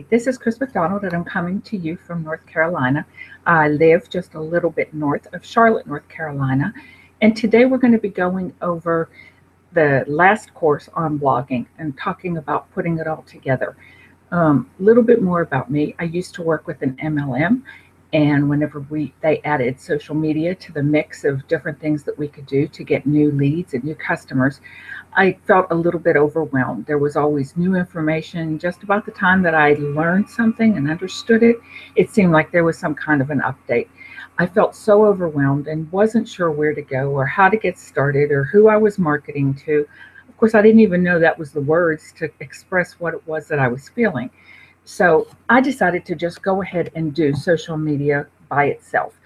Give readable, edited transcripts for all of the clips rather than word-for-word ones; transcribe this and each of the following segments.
this is Chris McDonald, and I'm coming to you from North Carolina. I live just a little bit north of Charlotte, North Carolina, and today we're going to be going over the last course on blogging and talking about putting it all together. A little bit more about me. I used to work with an MLM, and whenever they added social media to the mix of different things that we could do to get new leads and new customers, I felt a little bit overwhelmed. There was always new information. Just about the time that I learned something and understood it, it seemed like there was some kind of an update. I felt so overwhelmed and wasn't sure where to go or how to get started or who I was marketing to. Of course, I didn't even know that was the words to express what it was that I was feeling. So I decided to just go ahead and do social media by itself.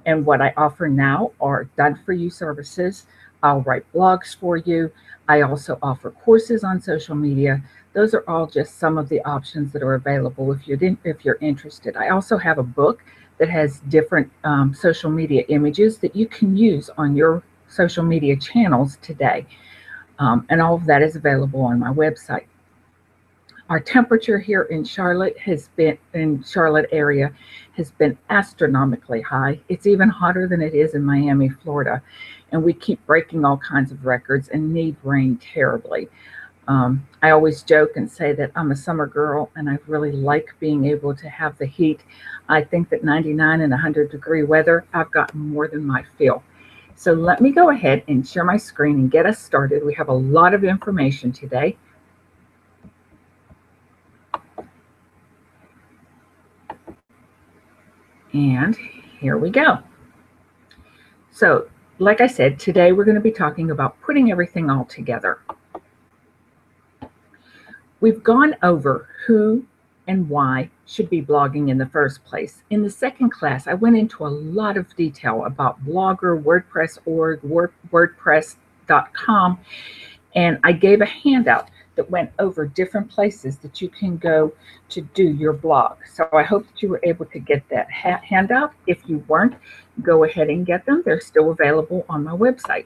And what I offer now are done-for-you services. I'll write blogs for you. I also offer courses on social media. Those are all just some of the options that are available if you're interested. I also have a book that has different social media images that you can use on your social media channels today. And all of that is available on my website. Our temperature here in Charlotte area has been astronomically high. It's even hotter than it is in Miami, Florida. And we keep breaking all kinds of records and need rain terribly. I always joke and say that I'm a summer girl and I really like being able to have the heat. I think that 99 and 100-degree weather, I've gotten more than my fill. So let me go ahead and share my screen and get us started. We have a lot of information today. And here we go. So, like I said, today we're going to be talking about putting everything all together. We've gone over who and why should be blogging in the first place. In the second class, I went into a lot of detail about Blogger, WordPress.org, WordPress.com, and I gave a handout that went over different places that you can go to do your blog. So I hope that you were able to get that handout. If you weren't, go ahead and get them. They're still available on my website.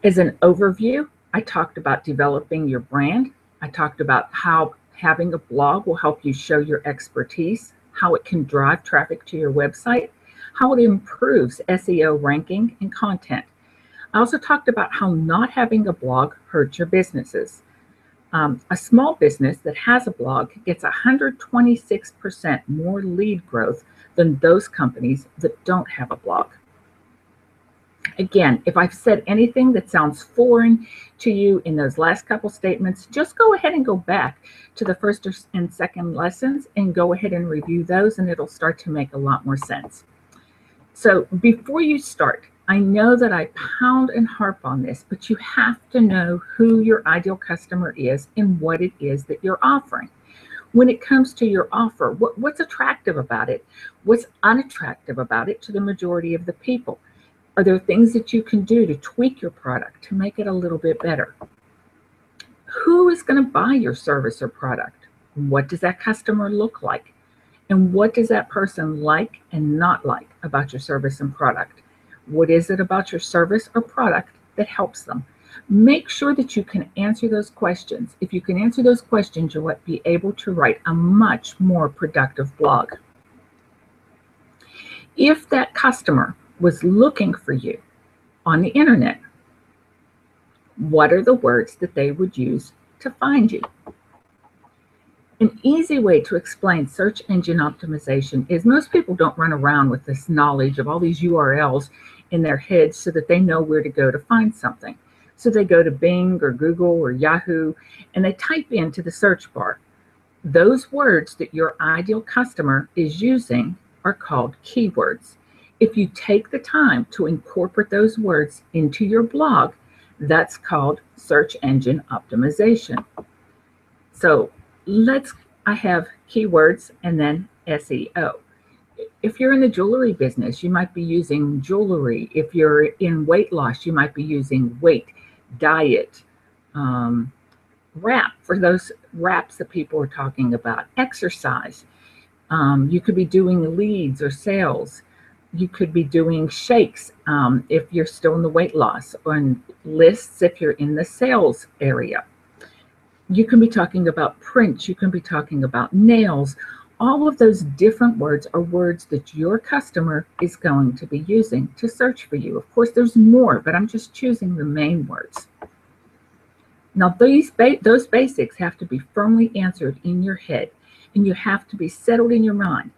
As an overview, I talked about developing your brand. I talked about how having a blog will help you show your expertise, how it can drive traffic to your website, how it improves SEO ranking and content. I also talked about how not having a blog hurts your businesses. A small business that has a blog gets 126% more lead growth than those companies that don't have a blog. Again, if I've said anything that sounds foreign to you in those last couple statements, just go ahead and go back to the first and second lessons and go ahead and review those, and it'll start to make a lot more sense. So before you start, I know that I pound and harp on this, but you have to know who your ideal customer is and what it is that you're offering. When it comes to your offer, what's attractive about it? What's unattractive about it to the majority of the people? Are there things that you can do to tweak your product to make it a little bit better? Who is going to buy your service or product? What does that customer look like? And what does that person like and not like about your service and product? What is it about your service or product that helps them? Make sure that you can answer those questions. If you can answer those questions, you'll be able to write a much more productive blog. If that customer was looking for you on the internet, what are the words that they would use to find you? An easy way to explain search engine optimization is most people don't run around with this knowledge of all these URLs in their heads so that they know where to go to find something. So they go to Bing or Google or Yahoo and they type into the search bar. Those words that your ideal customer is using are called keywords. If you take the time to incorporate those words into your blog, that's called search engine optimization. So I have keywords and then SEO. If you're in the jewelry business, you might be using jewelry. If you're in weight loss, you might be using weight, diet, wrap, for those wraps that people are talking about, exercise. You could be doing leads or sales. You could be doing shakes if you're still in the weight loss, or lists if you're in the sales area. You can be talking about prints, you can be talking about nails. All of those different words are words that your customer is going to be using to search for you. Of course, there's more, but I'm just choosing the main words. Now, those basics have to be firmly answered in your head, and you have to be settled in your mind.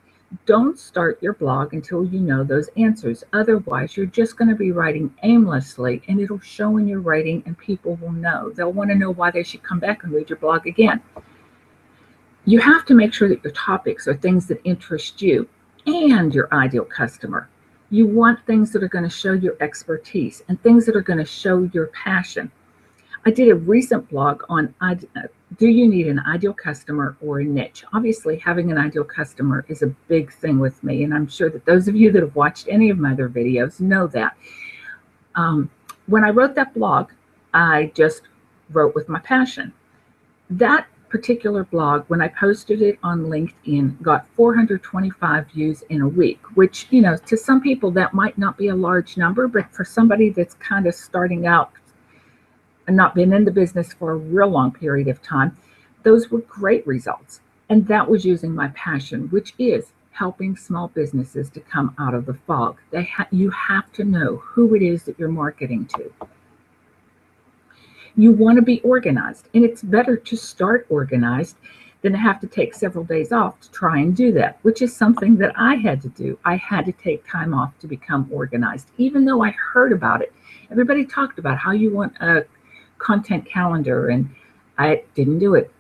Don't start your blog until you know those answers. Otherwise, you're just going to be writing aimlessly, and it'll show in your writing, and people will know. They'll want to know why they should come back and read your blog again. You have to make sure that your topics are things that interest you and your ideal customer. You want things that are going to show your expertise and things that are going to show your passion. I did a recent blog on do you need an ideal customer or a niche? Obviously, having an ideal customer is a big thing with me, and I'm sure that those of you that have watched any of my other videos know that. When I wrote that blog, I just wrote with my passion. That particular blog, when I posted it on LinkedIn, got 425 views in a week, which, to some people that might not be a large number, but for somebody that's kind of starting out and not been in the business for a real long period of time, those were great results. And that was using my passion, which is helping small businesses to come out of the fog. You have to know who it is that you're marketing to. You want to be organized, and it's better to start organized than to have to take several days off to try and do that, which is something that I had to do. I had to take time off to become organized, even though I heard about it. Everybody talked about how you want a content calendar, and I didn't do it.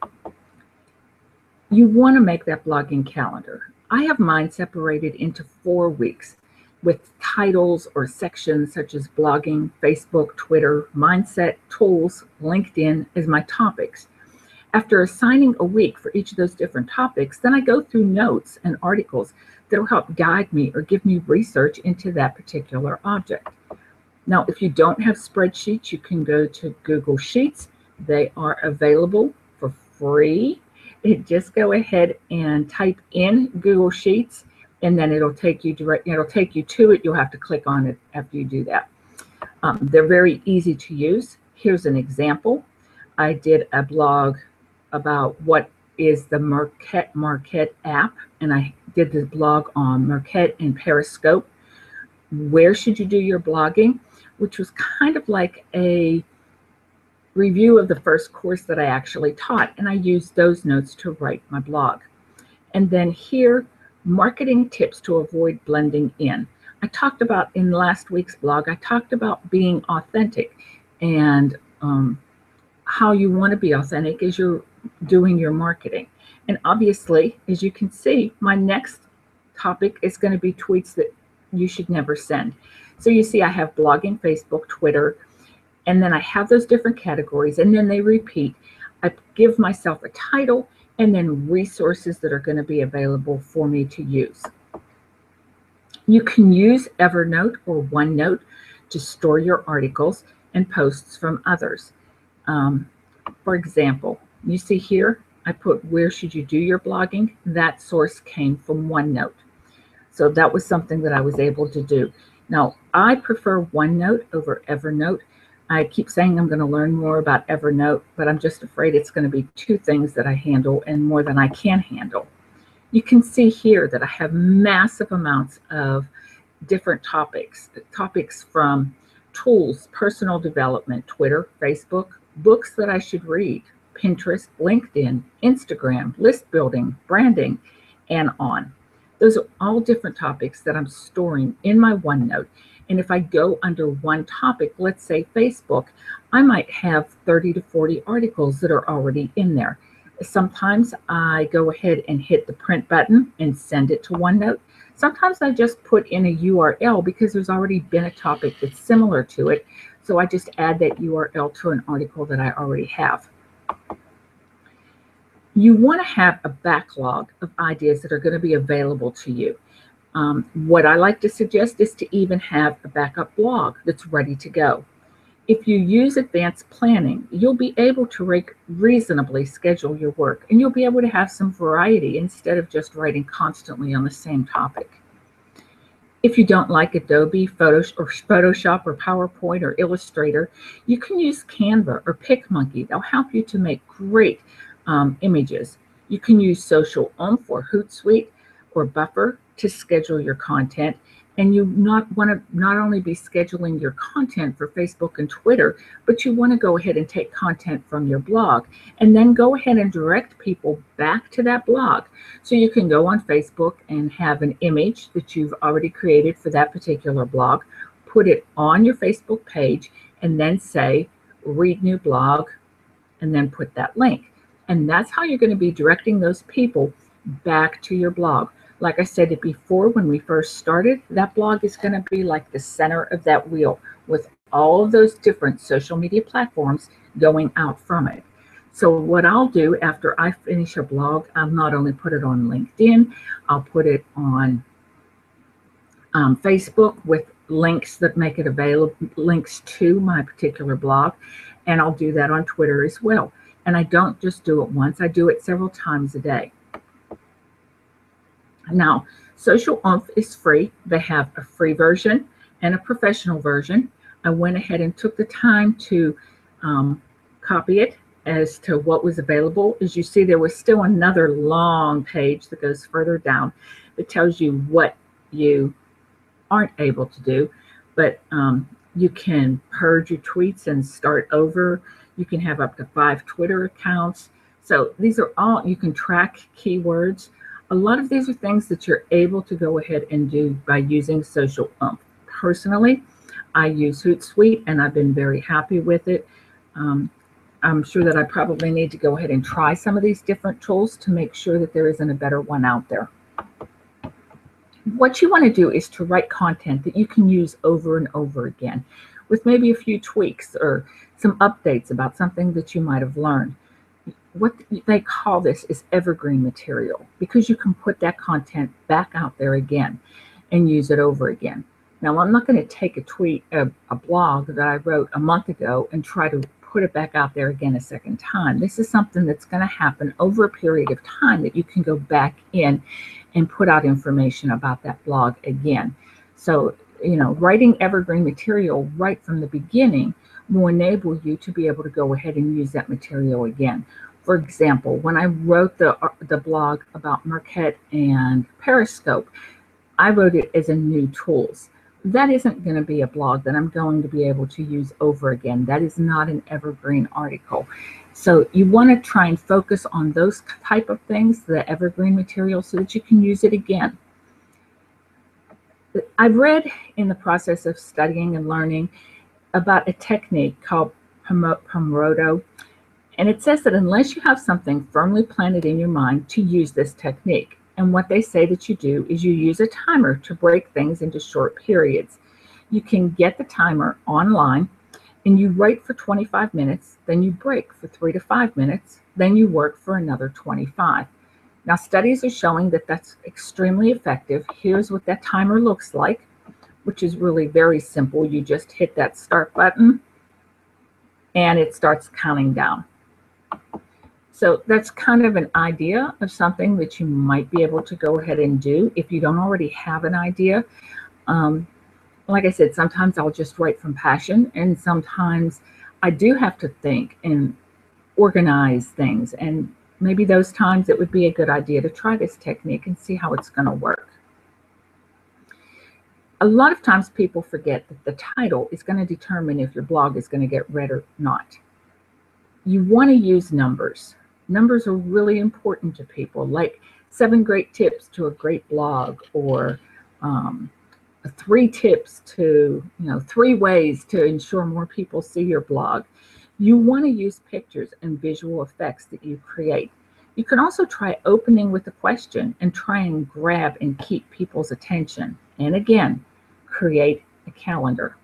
You want to make that blogging calendar. I have mine separated into 4 weeks with titles or sections such as blogging, Facebook, Twitter, mindset, tools, LinkedIn as my topics. After assigning a week for each of those different topics, then I go through notes and articles that will help guide me or give me research into that particular object. Now, if you don't have spreadsheets, you can go to Google Sheets. They are available for free. Just go ahead and type in Google Sheets, and then it'll take you to it. You'll have to click on it after you do that. They're very easy to use. Here's an example. I did a blog about what is the Marquette app, and I did the blog on Marquette and Periscope. Where should you do your blogging? Which was kind of like a review of the first course that I actually taught, and I used those notes to write my blog. And then here, marketing tips to avoid blending in. I talked about in last week's blog, I talked about being authentic and how you want to be authentic as you're doing your marketing. And obviously, as you can see, my next topic is going to be tweets that you should never send. So you see I have blogging, Facebook, Twitter, and then I have those different categories, and then they repeat. I give myself a title and then resources that are going to be available for me to use. You can use Evernote or OneNote to store your articles and posts from others. For example, you see here, I put where should you do your blogging? That source came from OneNote. So that was something that I was able to do. Now, I prefer OneNote over Evernote. I keep saying I'm going to learn more about Evernote, but I'm just afraid it's going to be 2 things that I handle and more than I can handle. You can see here that I have massive amounts of different topics from tools, personal development, Twitter, Facebook, books that I should read, Pinterest, LinkedIn, Instagram, list building, branding, and on. Those are all different topics that I'm storing in my OneNote. And if I go under one topic, let's say Facebook, I might have 30 to 40 articles that are already in there. Sometimes I go ahead and hit the print button and send it to OneNote. Sometimes I just put in a URL because there's already been a topic that's similar to it. So I just add that URL to an article that I already have. You want to have a backlog of ideas that are going to be available to you. What I like to suggest is to even have a backup blog that's ready to go. If you use advanced planning, you'll be able to reasonably schedule your work, and you'll be able to have some variety instead of just writing constantly on the same topic. If you don't like Adobe Photoshop or PowerPoint or Illustrator, you can use Canva or PicMonkey. They'll help you to make great images. You can use Social Oomph or Hootsuite or Buffer to schedule your content. And you want to not only be scheduling your content for Facebook and Twitter, but you want to go ahead and take content from your blog and then go ahead and direct people back to that blog. So you can go on Facebook and have an image that you've already created for that particular blog, put it on your Facebook page, and then say, read new blog, and then put that link. And that's how you're going to be directing those people back to your blog. Like I said it before, when we first started, that blog is going to be like the center of that wheel with all of those different social media platforms going out from it. So what I'll do after I finish a blog, I'll not only put it on LinkedIn, I'll put it on Facebook with links that make it available, links to my particular blog, and I'll do that on Twitter as well. And I don't just do it once, I do it several times a day. Now, Social Oomph is free. They have a free version and a professional version. I went ahead and took the time to copy it as to what was available. As you see, there was still another long page that goes further down that tells you what you aren't able to do, but you can purge your tweets and start over. You can have up to 5 Twitter accounts. So these are all, you can track keywords. A lot of these are things that you're able to go ahead and do by using Social Oomph. Personally, I use Hootsuite and I've been very happy with it. I'm sure that I probably need to go ahead and try some of these different tools to make sure that there isn't a better one out there. What you want to do is to write content that you can use over and over again with maybe a few tweaks or some updates about something that you might have learned. What they call this is evergreen material, because you can put that content back out there again and use it over again. Now, I'm not going to take a blog that I wrote a month ago and try to put it back out there again a second time. This is something that's going to happen over a period of time that you can go back in and put out information about that blog again. So, writing evergreen material right from the beginning will enable you to be able to go ahead and use that material again. For example, when I wrote the blog about Marquette and Periscope, I wrote it as a new tools. That isn't going to be a blog that I'm going to be able to use over again. That is not an evergreen article. So you want to try and focus on those type of things, the evergreen material, so that you can use it again. I've read in the process of studying and learning about a technique called Pomodro, and it says that unless you have something firmly planted in your mind to use this technique, and what they say that you do is you use a timer to break things into short periods. You can get the timer online and you write for 25 minutes, then you break for 3 to 5 minutes, then you work for another 25. Now, studies are showing that that's extremely effective. Here's what that timer looks like, which is really very simple. You just hit that start button and it starts counting down. So that's kind of an idea of something that you might be able to go ahead and do if you don't already have an idea. Like I said, sometimes I'll just write from passion, and sometimes I do have to think and organize things. And maybe those times it would be a good idea to try this technique and see how it's going to work. A lot of times people forget that the title is going to determine if your blog is going to get read or not. You want to use numbers. Numbers are really important to people, like 7 great tips to a great blog, or 3 tips to, 3 ways to ensure more people see your blog. You want to use pictures and visual effects that you create. You can also try opening with a question and try and grab and keep people's attention. And again, create a calendar.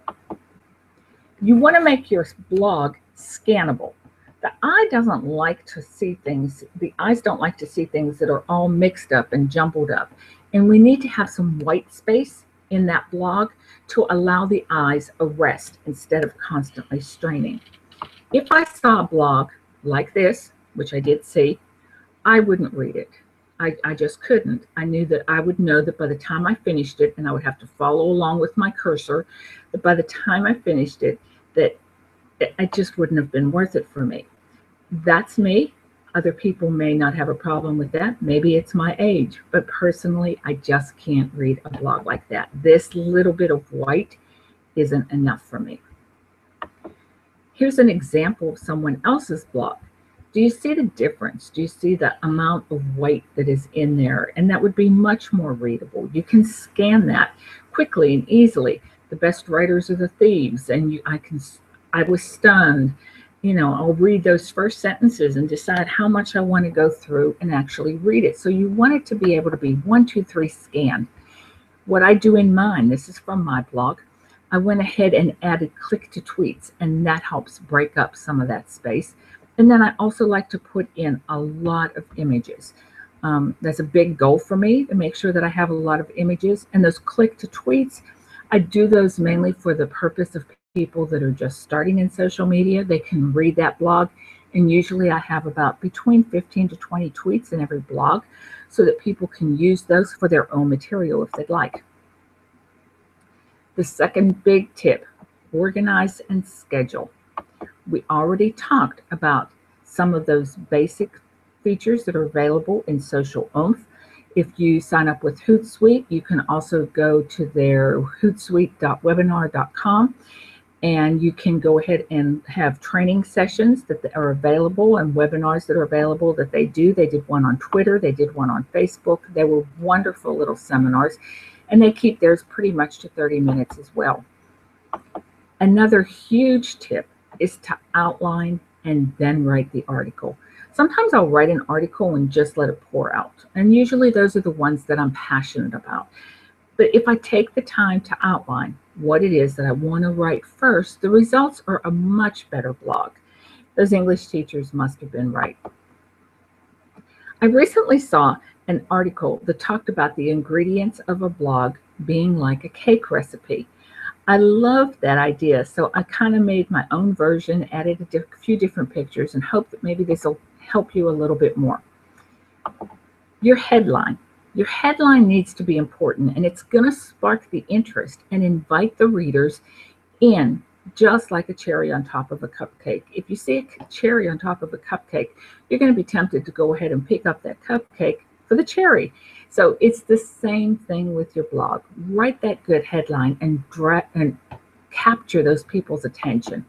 You want to make your blog scannable. The eye doesn't like to see things, the eyes don't like to see things that are all mixed up and jumbled up. And we need to have some white space in that blog to allow the eyes a rest instead of constantly straining. If I saw a blog like this, which I did see, I wouldn't read it. I just couldn't. I knew that I would know that by the time I finished it, and I would have to follow along with my cursor, that by the time I finished it, that it just wouldn't have been worth it for me. That's me. Other people may not have a problem with that. Maybe it's my age, but personally, I just can't read a blog like that. This little bit of white isn't enough for me. Here's an example of someone else's blog. Do you see the difference? Do you see the amount of white that is in there? And that would be much more readable. You can scan that quickly and easily. The best writers are the thieves, and I was stunned. I'll read those first sentences and decide how much I want to go through and actually read it. So you want it to be able to be 1, 2, 3 scanned. What I do in mine, this is from my blog, I went ahead and added click to tweets, and that helps break up some of that space. And then I also like to put in a lot of images. That's a big goal for me, to make sure that I have a lot of images. And those click to tweets, I do those mainly for the purpose of people that are just starting in social media. They can read that blog, and usually I have about between 15 to 20 tweets in every blog, so that people can use those for their own material if they'd like. The second big tip, organize and schedule. We already talked about some of those basic features that are available in Social Oomph. If you sign up with Hootsuite, you can also go to their hootsuite.webinar.com, and you can go ahead and have training sessions that are available and webinars that are available that they do. They did one on Twitter, they did one on Facebook. They were wonderful little seminars, and they keep theirs pretty much to 30 minutes as well. Another huge tip is to outline and then write the article. Sometimes I'll write an article and just let it pour out. And usually those are the ones that I'm passionate about. But if I take the time to outline what it is that I want to write first, the results are a much better blog. Those English teachers must have been right. I recently saw an article that talked about the ingredients of a blog being like a cake recipe. I love that idea, so I kind of made my own version, added a few different pictures, and hope that maybe this will help you a little bit more. Your headline. Your headline needs to be important, and it's going to spark the interest and invite the readers in, just like a cherry on top of a cupcake. If you see a cherry on top of a cupcake, you're going to be tempted to go ahead and pick up that cupcake for the cherry. So it's the same thing with your blog. Write that good headline and capture those people's attention.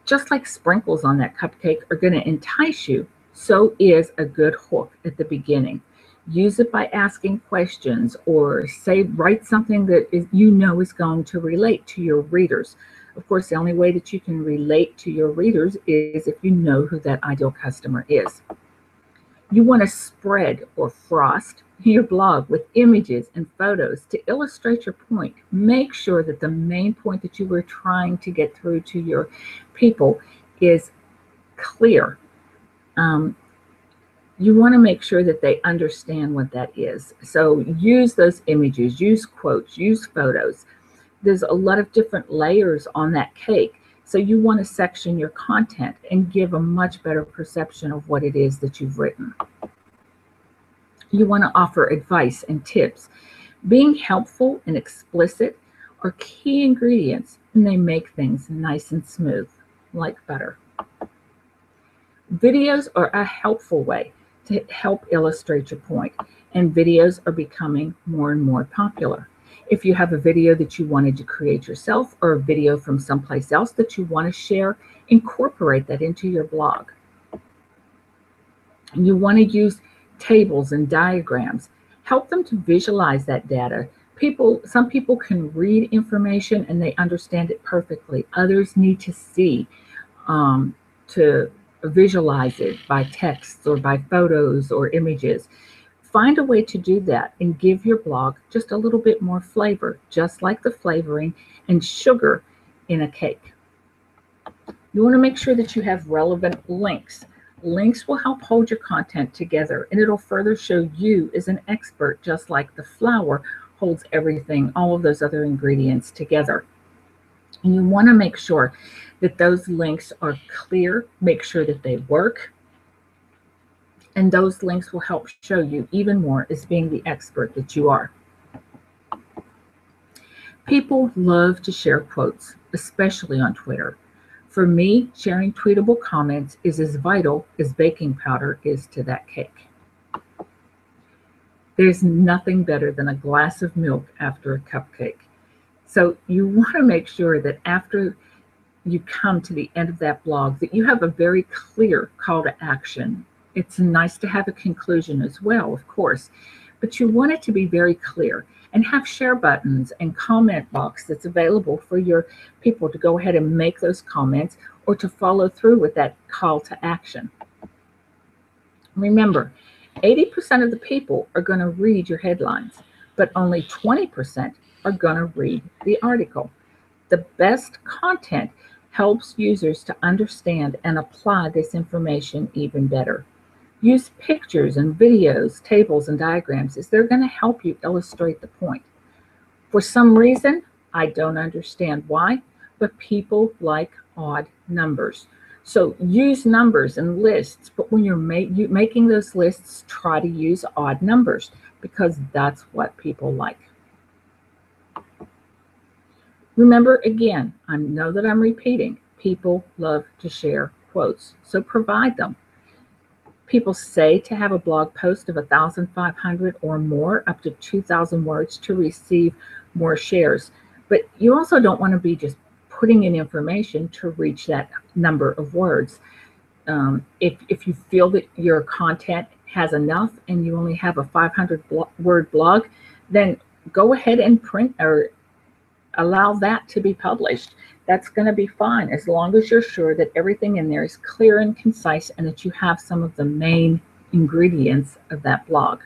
Just like sprinkles on that cupcake are going to entice you, so is a good hook at the beginning. Use it by asking questions, or write something that is going to relate to your readers. Of course, the only way that you can relate to your readers is if you know who that ideal customer is. You want to spread or frost your blog with images and photos to illustrate your point. Make sure that the main point that you were trying to get through to your people is clear. You want to make sure that they understand what that is. So use those images, use quotes, use photos. There's a lot of different layers on that cake. So you want to section your content and give a much better perception of what it is that you've written. You want to offer advice and tips. Being helpful and explicit are key ingredients, and they make things nice and smooth, like butter. Videos are a helpful way to help illustrate your point, and videos are becoming more and more popular. If you have a video that you wanted to create yourself, or a video from someplace else that you want to share, incorporate that into your blog. You want to use tables and diagrams. Help them to visualize that data. Some people can read information and they understand it perfectly. Others need to see, to visualize it by text or by photos or images. Find a way to do that and give your blog just a little bit more flavor, just like the flavoring and sugar in a cake. You want to make sure that you have relevant links. Links will help hold your content together, and it'll further show you as an expert, just like the flour holds everything, all of those other ingredients together. And you want to make sure that those links are clear, make sure that they work, And those links will help show you even more as being the expert that you are. People love to share quotes, especially on Twitter. For me, sharing tweetable comments is as vital as baking powder is to that cake. There's nothing better than a glass of milk after a cupcake. So you want to make sure that after you come to the end of that blog, that you have a very clear call to action. It's nice to have a conclusion as well, of course, but you want it to be very clear and have share buttons and comment box that's available for your people to go ahead and make those comments or to follow through with that call to action. Remember, 80% of the people are going to read your headlines, but only 20% are going to read the article. The best content helps users to understand and apply this information even better. Use pictures and videos, tables and diagrams, as they're going to help you illustrate the point. For some reason, I don't understand why, but people like odd numbers. So use numbers and lists, but when you're making those lists, try to use odd numbers because that's what people like. Remember, again, I know that I'm repeating, people love to share quotes, so provide them. People say to have a blog post of 1,500 or more, up to 2,000 words to receive more shares. But you also don't want to be just putting in information to reach that number of words. If you feel that your content has enough and you only have a 500-word blog, then go ahead and print or allow that to be published. That's going to be fine as long as you're sure that everything in there is clear and concise and that you have some of the main ingredients of that blog.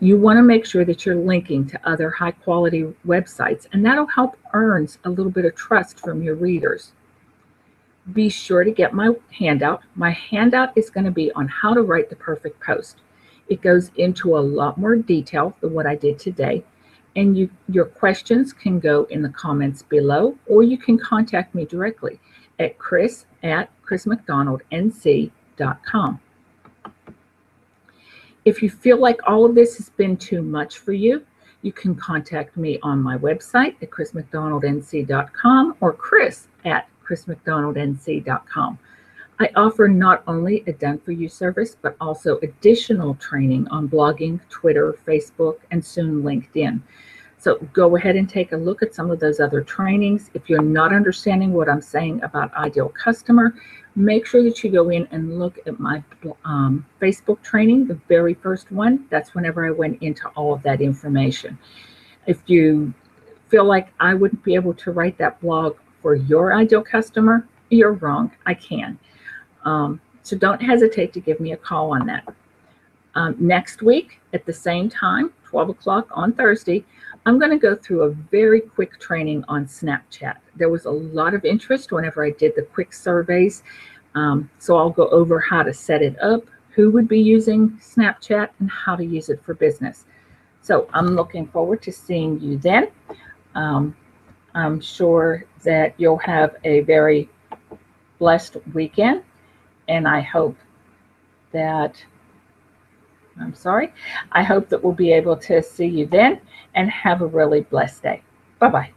You want to make sure that you're linking to other high quality websites, and that'll help earn a little bit of trust from your readers. Be sure to get my handout. My handout is going to be on how to write the perfect post. It goes into a lot more detail than what I did today. And your questions can go in the comments below, or you can contact me directly at chris@chrismcdonaldnc.com. If you feel like all of this has been too much for you, you can contact me on my website at chrismcdonaldnc.com or chris@chrismcdonaldnc.com. I offer not only a done-for-you service, but also additional training on blogging, Twitter, Facebook, and soon LinkedIn. So go ahead and take a look at some of those other trainings. If you're not understanding what I'm saying about Ideal Customer, make sure that you go in and look at my Facebook training, the very first one. That's whenever I went into all of that information. If you feel like I wouldn't be able to write that blog for your ideal customer, you're wrong. I can. So don't hesitate to give me a call on that. Next week at the same time, 12 o'clock on Thursday, I'm going to go through a very quick training on Snapchat. There was a lot of interest whenever I did the quick surveys. So I'll go over how to set it up, who would be using Snapchat, and how to use it for business. So I'm looking forward to seeing you then. I'm sure that you'll have a very blessed weekend, and I hope that we'll be able to see you then and have a really blessed day. Bye-bye.